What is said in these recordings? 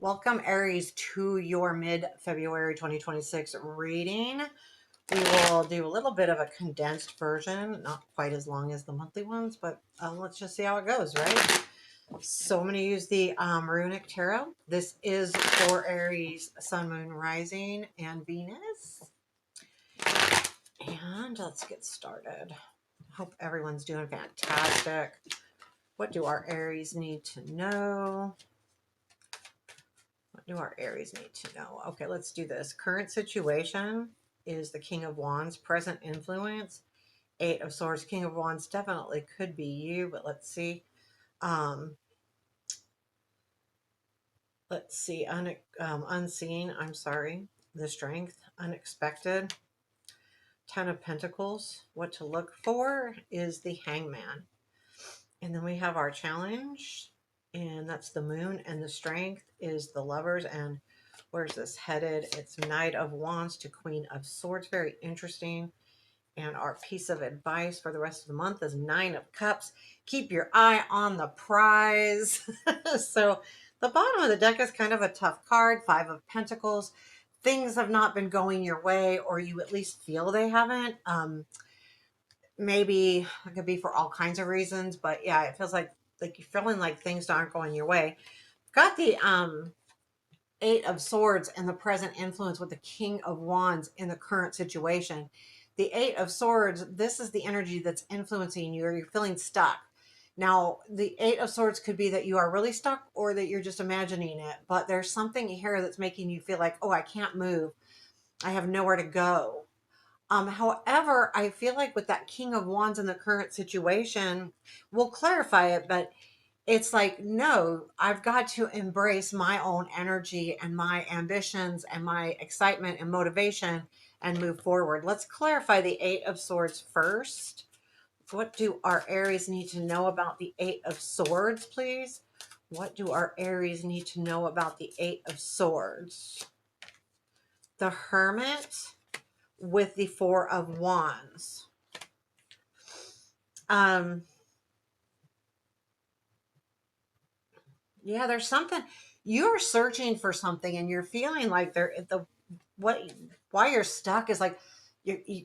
Welcome, Aries, to your mid-February 2026 reading. We will do a little bit of a condensed version, not quite as long as the monthly ones, but let's just see how it goes, right? So I'm going to use the Runic Tarot. This is for Aries, Sun, Moon, Rising, and Venus. And let's get started. Hope everyone's doing fantastic. What do our Aries need to know? What do our Aries need to know? Okay, let's do this. Current situation is the King of Wands. Present influence, Eight of Swords. King of Wands definitely could be you, but let's see. Let's see. Unseen, I'm sorry. The Strength, unexpected. Ten of Pentacles. What to look for is the Hangman. And then we have our challenge, and that's the Moon, and the Strength is the Lovers. And where's this headed? It's Knight of Wands to Queen of Swords. Very interesting. And our piece of advice for the rest of the month is Nine of Cups. Keep your eye on the prize. So the bottom of the deck is kind of a tough card. Five of Pentacles. Things have not been going your way, or you at least feel they haven't. Maybe it could be for all kinds of reasons, but yeah, it feels like you're feeling like things aren't going your way. Got the Eight of Swords and the present influence with the King of Wands in the current situation. The Eight of Swords, this is the energy that's influencing you, or you're feeling stuck. Now, the Eight of Swords could be that you are really stuck or that you're just imagining it, but there's something here that's making you feel like, oh, I can't move. I have nowhere to go. However, I feel like with that King of Wands in the current situation, we'll clarify it, but it's like, no, I've got to embrace my own energy and my ambitions and my excitement and motivation and move forward. Let's clarify the Eight of Swords first. What do our Aries need to know about the Eight of Swords, please? What do our Aries need to know about the Eight of Swords? The Hermit with the Four of Wands. Yeah, there's something you're searching for something, and you're feeling like why you're stuck is like you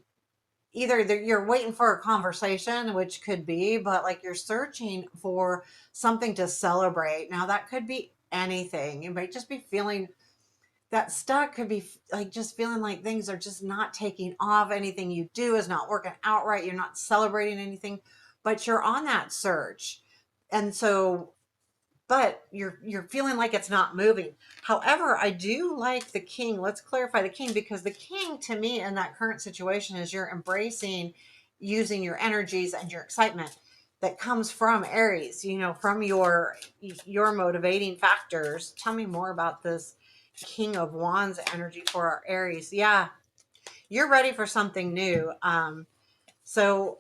either you're waiting for a conversation, which could be, but like you're searching for something to celebrate. Now that could be anything. You might just be feeling that stuck, could be like just feeling like things are just not taking off. Anything you do is not working out right. You're not celebrating anything, but you're on that search. And so, but you're feeling like it's not moving. However, I do like the King. Let's clarify the King, because the King to me in that current situation is you're embracing using your energies and your excitement that comes from Aries, from your motivating factors. Tell me more about this King of Wands energy for our Aries. Yeah, you're ready for something new. So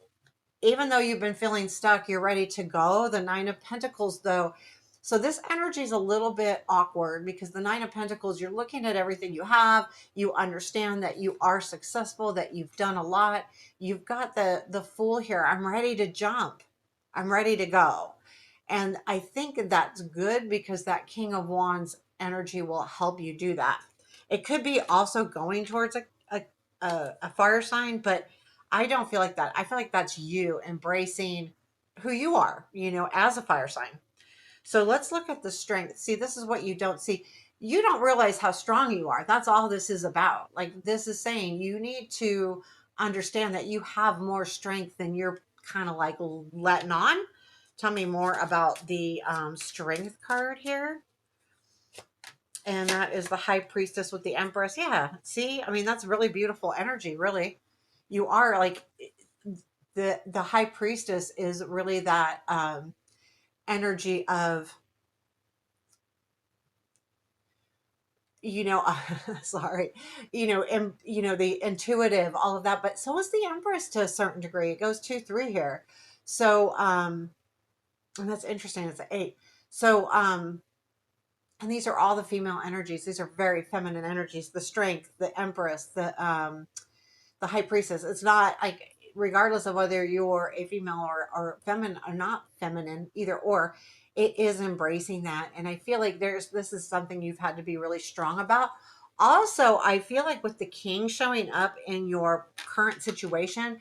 even though you've been feeling stuck, you're ready to go. The Nine of Pentacles, though. So this energy is a little bit awkward because the Nine of Pentacles, you're looking at everything you have. You understand that you are successful, that you've done a lot. You've got the Fool here. I'm ready to jump. I'm ready to go. And I think that's good because that King of Wands energy will help you do that. It could be also going towards a fire sign, but I don't feel like that. I feel like that's you embracing who you are, as a fire sign. So let's look at the strength. See, this is what you don't see. You don't realize how strong you are. That's all this is about. Like, this is saying you need to understand that you have more strength than you're kind of like letting on. Tell me more about the strength card here. And that is the High Priestess with the Empress. Yeah, see, I mean, that's really beautiful energy, really. You are like, the High Priestess is really that energy of, sorry, and the intuitive, all of that. But so is the Empress to a certain degree. It goes 2-3 here. So and that's interesting. It's an 8. So and these are all the female energies. These are very feminine energies. The Strength, the Empress, the High Priestess. It's not like, regardless of whether you're a female or feminine or not feminine, either or, it is embracing that. And I feel like this is something you've had to be really strong about. Also, I feel like with the king showing up in your current situation,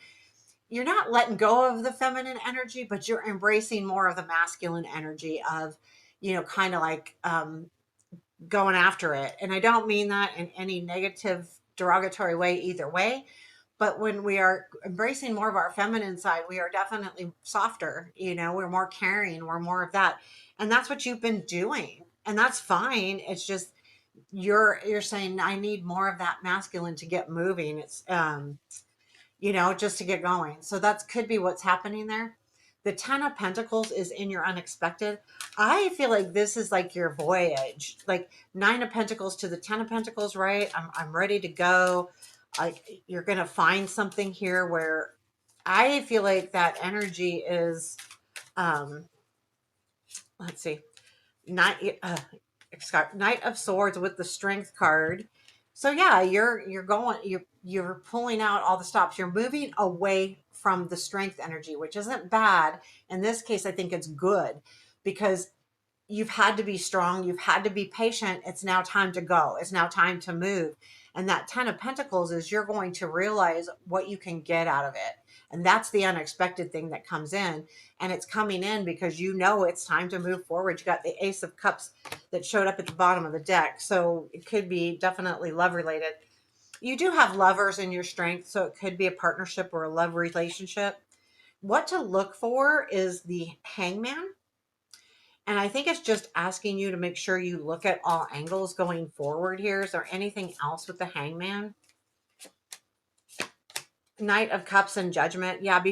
you're not letting go of the feminine energy, but you're embracing more of the masculine energy of, kind of like going after it. And I don't mean that in any negative, derogatory way, either way. But when we are embracing more of our feminine side, we are definitely softer. We're more caring, we're more of that. And that's what you've been doing. And that's fine. It's just you're saying I need more of that masculine to get moving. It's just to get going. So that could be what's happening there. The 10 of Pentacles is in your unexpected. I feel like this is like your voyage. Like 9 of Pentacles to the 10 of Pentacles, right? I'm ready to go. Like you're going to find something here where I feel like that energy is, um, let's see, Knight of Swords with the Strength card. So yeah, you're pulling out all the stops. You're moving away from the strength energy, which isn't bad. In this case, I think it's good because you've had to be strong, you've had to be patient. It's now time to go. It's now time to move. And that 10 of Pentacles is you're going to realize what you can get out of it. And that's the unexpected thing that comes in. And it's coming in because it's time to move forward. You got the Ace of Cups that showed up at the bottom of the deck. So it could be definitely love related. You do have lovers in your strength, so it could be a partnership or a love relationship. What to look for is the Hangman. And I think it's just asking you to make sure you look at all angles going forward here. Is there anything else with the Hangman? Knight of Cups and Judgment. Yeah,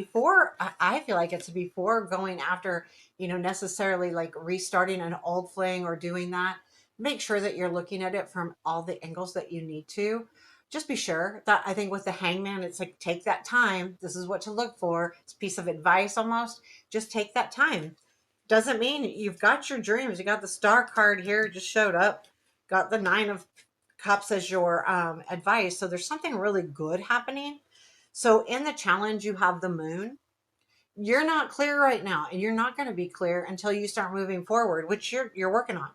I feel like it's before going after, necessarily like restarting an old fling or doing that. Make sure that you're looking at it from all the angles that you need to. Just be sure that I think with the Hangman, it's like take that time. This is what to look for. It's a piece of advice almost. Just take that time. Doesn't mean you've got your dreams. You got the Star card here, just showed up. Got the Nine of Cups as your advice. So there's something really good happening. So in the challenge, you have the moon. You're not clear right now, and you're not going to be clear until you start moving forward, which you're working on.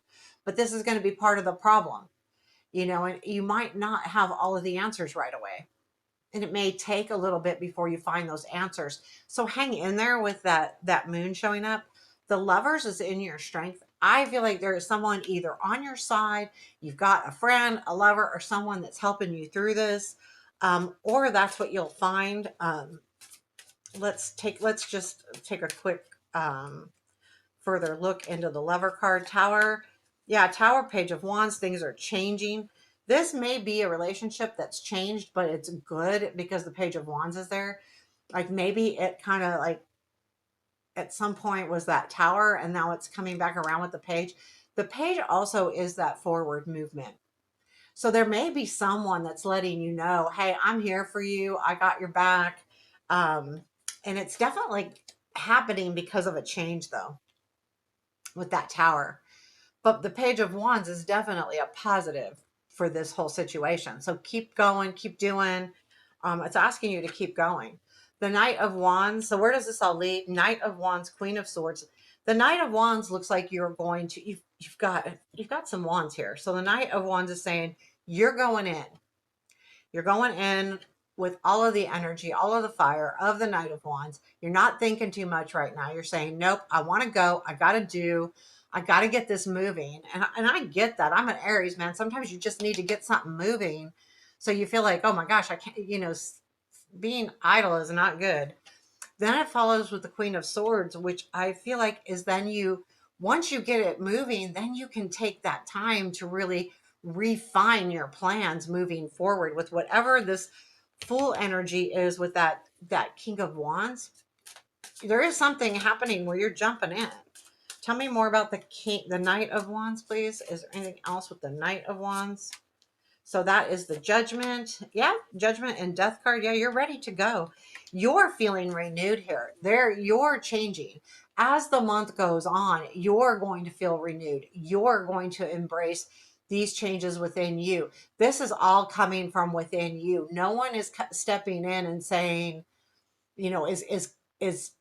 But this is going to be part of the problem, and you might not have all of the answers right away. And it may take a little bit before you find those answers. So hang in there with that moon showing up. The Lovers is in your strength. I feel like there is someone either on your side, you've got a friend, a lover, or someone that's helping you through this, or that's what you'll find. Let's just take a quick further look into the Lover card. Tower. Yeah, Tower, Page of Wands. Things are changing. This may be a relationship that's changed, but it's good because the Page of Wands is there. Like maybe it kind of like at some point was that Tower, and now it's coming back around with the Page. The Page also is that forward movement. So there may be someone that's letting you know, hey, I'm here for you. I got your back. Um, and it's definitely happening because of a change, though, with that Tower. But the Page of Wands is definitely a positive for this whole situation. So keep going, keep doing. It's asking you to keep going. The Knight of Wands. So where does this all lead? Knight of Wands, Queen of Swords. The Knight of Wands looks like you're going to you've got some wands here. So the Knight of Wands is saying you're going in. You're going in with all of the energy, all of the fire of the Knight of Wands. You're not thinking too much right now. You're saying, nope, I want to go. I got to get this moving. And I get that. I'm an Aries, man. Sometimes you just need to get something moving. So you feel like, oh my gosh, I can't, being idle is not good. Then it follows with the Queen of Swords, which I feel like is then once you get it moving, then you can take that time to really refine your plans moving forward with whatever this full energy is with that King of Wands. There is something happening where you're jumping in. Tell me more about the Knight of Wands, please. Is there anything else with the Knight of Wands? So that is the Judgment. Yeah, Judgment and Death card. Yeah, you're ready to go. You're feeling renewed here. You're changing. As the month goes on, you're going to feel renewed. You're going to embrace these changes within you. This is all coming from within you. No one is stepping in and saying, is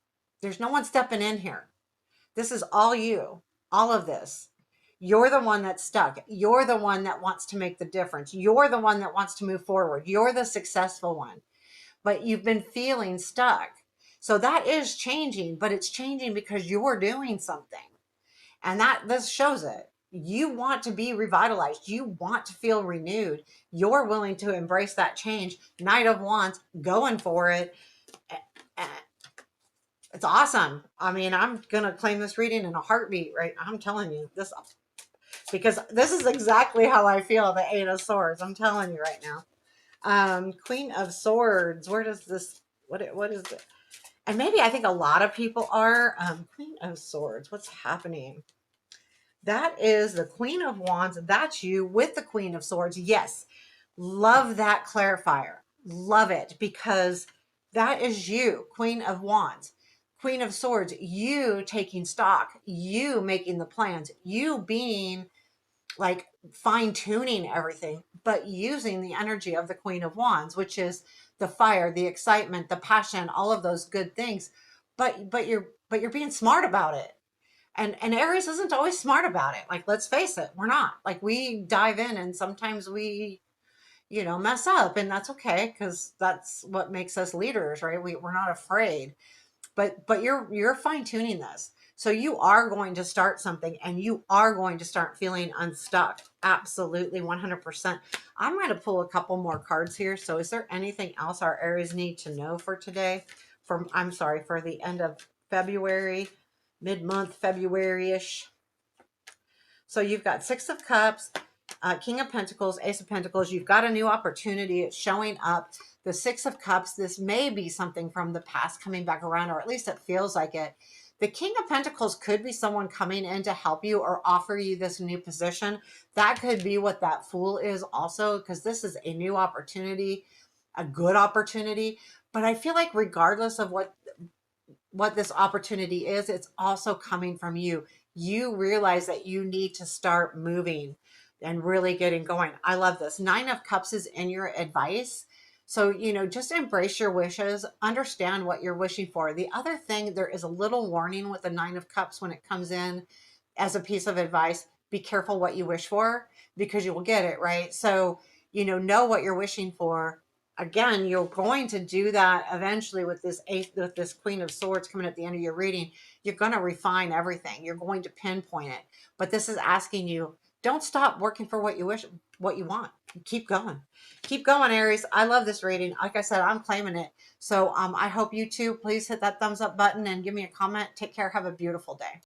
there's no one stepping in here. This is all you. all of this. You're the one that's stuck. You're the one that wants to make the difference. You're the one that wants to move forward. You're the successful one, but you've been feeling stuck. So that is changing, but it's changing because you're doing something. And that this shows it. You want to be revitalized. You want to feel renewed. You're willing to embrace that change. Knight of Wands, going for it. It's awesome. I mean, I'm going to claim this reading in a heartbeat, right? I'm telling you this because this is exactly how I feel, the Eight of Swords. I'm telling you right now. Queen of Swords. Where does this, what is it? And maybe I think a lot of people are. Queen of Swords. What's happening? That is the Queen of Wands. That's you with the Queen of Swords. Yes. Love that clarifier. Love it because that is you, Queen of Wands. Queen of Swords, you taking stock, you making the plans, you being like fine tuning everything, but using the energy of the Queen of Wands, which is the fire, the excitement, the passion, all of those good things. But you're being smart about it. And Aries isn't always smart about it. Like, let's face it, we're not. Like, we dive in and sometimes we, mess up, and that's okay because that's what makes us leaders, right? We're not afraid. But you're fine tuning this. So you are going to start something and you are going to start feeling unstuck. Absolutely 100%. I'm going to pull a couple more cards here. So is there anything else our Aries need to know for today? I'm sorry, for the end of February, mid-month February-ish. So you've got Six of Cups, King of Pentacles, Ace of Pentacles. You've got a new opportunity. It's showing up. The Six of Cups, this may be something from the past coming back around, or at least it feels like it. The King of Pentacles could be someone coming in to help you or offer you this new position. That could be what that Fool is also, because this is a new opportunity, a good opportunity. But I feel like regardless of what this opportunity is, it's also coming from you. You realize that you need to start moving and really getting going. I love this. Nine of Cups is in your advice. So, just embrace your wishes, understand what you're wishing for. The other thing, there is a little warning with the Nine of Cups when it comes in as a piece of advice. Be careful what you wish for because you will get it, right? So, know what you're wishing for. Again, you're going to do that eventually with this Queen of Swords coming at the end of your reading. You're going to refine everything. You're going to pinpoint it. But this is asking you, don't stop working for what you wish, what you want. Keep going. Keep going, Aries. I love this reading. Like I said, I'm claiming it. So I hope you too. Please hit that thumbs up button and give me a comment. Take care. Have a beautiful day.